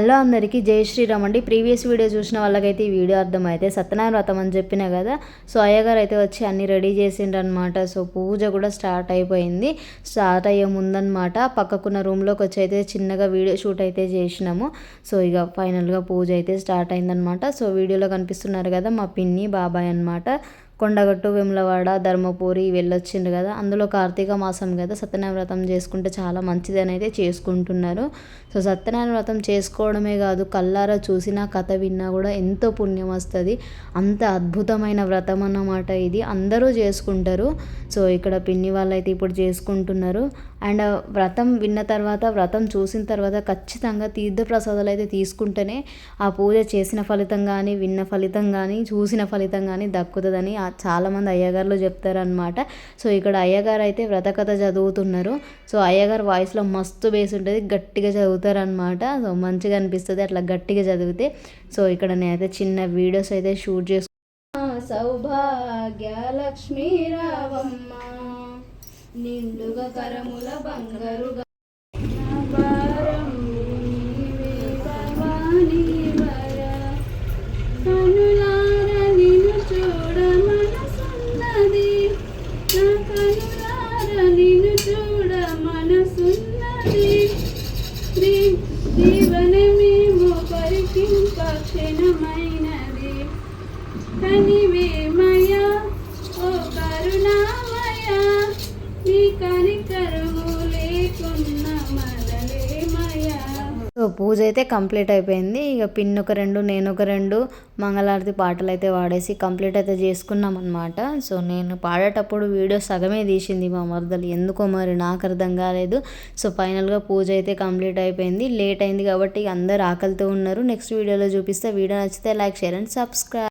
Hello అందరికీ జై శ్రీరామ్ అండి. ప్రీవియస్ వీడియో చూసిన వాళ్ళకైతే ఈ వీడియో అర్థమైతే సత్యనారాయణ వ్రతం అని చెప్పిన కదా. సో అయ్యగారు అయితే వచ్చి అన్నీ రెడీ చేసిండ్రనమాట. సో పూజ కూడా స్టార్ట్ అయిపోయింది. స్టార్ట్ అయ్యే ముందనమాట పక్కకున్న రూమ్లోకి వచ్చి అయితే చిన్నగా వీడియో షూట్ అయితే చేసినాము. సో ఇక ఫైనల్గా పూజ అయితే స్టార్ట్ అయిందనమాట. సో వీడియోలో కనిపిస్తున్నారు కదా మా పిన్ని బాబాయ్ అనమాట. కొండగట్టు వేములవాడ ధర్మపురి వెళ్ళొచ్చిండ్రు కదా. అందులో కార్తీక మాసం కదా, సత్యనారాయణ వ్రతం చేసుకుంటే చాలా మంచిదని అయితే చేసుకుంటున్నారు. సో సత్యనారాయణ వ్రతం చేసుకోవడమే కాదు, కళ్ళారా చూసినా కథ విన్నా కూడా ఎంతో పుణ్యం వస్తుంది. అంత అద్భుతమైన వ్రతం అన్నమాట ఇది. అందరూ చేసుకుంటారు. సో ఇక్కడ పిన్ని వాళ్ళైతే ఇప్పుడు చేసుకుంటున్నారు. అండ్ వ్రతం విన్న తర్వాత, వ్రతం చూసిన తర్వాత ఖచ్చితంగా తీర్థప్రసాదాలు అయితే తీసుకుంటేనే ఆ పూజ చేసిన ఫలితం కానీ, విన్న ఫలితం కానీ, చూసిన ఫలితం కానీ దక్కుతుందని చాలామంది అయ్యగారులు చెప్తారనమాట. సో ఇక్కడ అయ్యగారు అయితే వ్రతకథ చదువుతున్నారు. సో అయ్యగారు వాయిస్లో మస్తు బేస్ ఉంటుంది, గట్టిగా చదువుతారనమాట. సో మంచిగా అనిపిస్తుంది అట్లా గట్టిగా చదివితే. సో ఇక్కడ నేనైతే చిన్న వీడియోస్ అయితే షూట్ చేసుకున్నాను. సౌభాగ్య లక్ష్మీ రావమ్మ నిండుగా కరముల బంగారు జీవనమేమో పరికింపక్షణమైనది కనివేమయ ఓ కరుణామయ నీ కనికరము లేకున్న మరలేమయ. సో పూజ అయితే కంప్లీట్ అయిపోయింది. ఇక పిన్ ఒక 2 నేను ఒక 2 మంగళారతి పాటలు అయితే వాడేసి కంప్లీట్ అయితే చేసుకున్నాం అనమాట. సో నేను పాడేటప్పుడు వీడియో సగమే తీసింది మా మరదలు, ఎందుకో మరి నాకు అర్థం కాలేదు. సో ఫైనల్గా పూజ అయితే కంప్లీట్ అయిపోయింది. లేట్ అయింది కాబట్టి అందరు ఆకలితో ఉన్నారు. నెక్స్ట్ వీడియోలో చూపిస్తే. వీడియో నచ్చితే లైక్, షేర్ అండ్ సబ్స్క్రైబ్.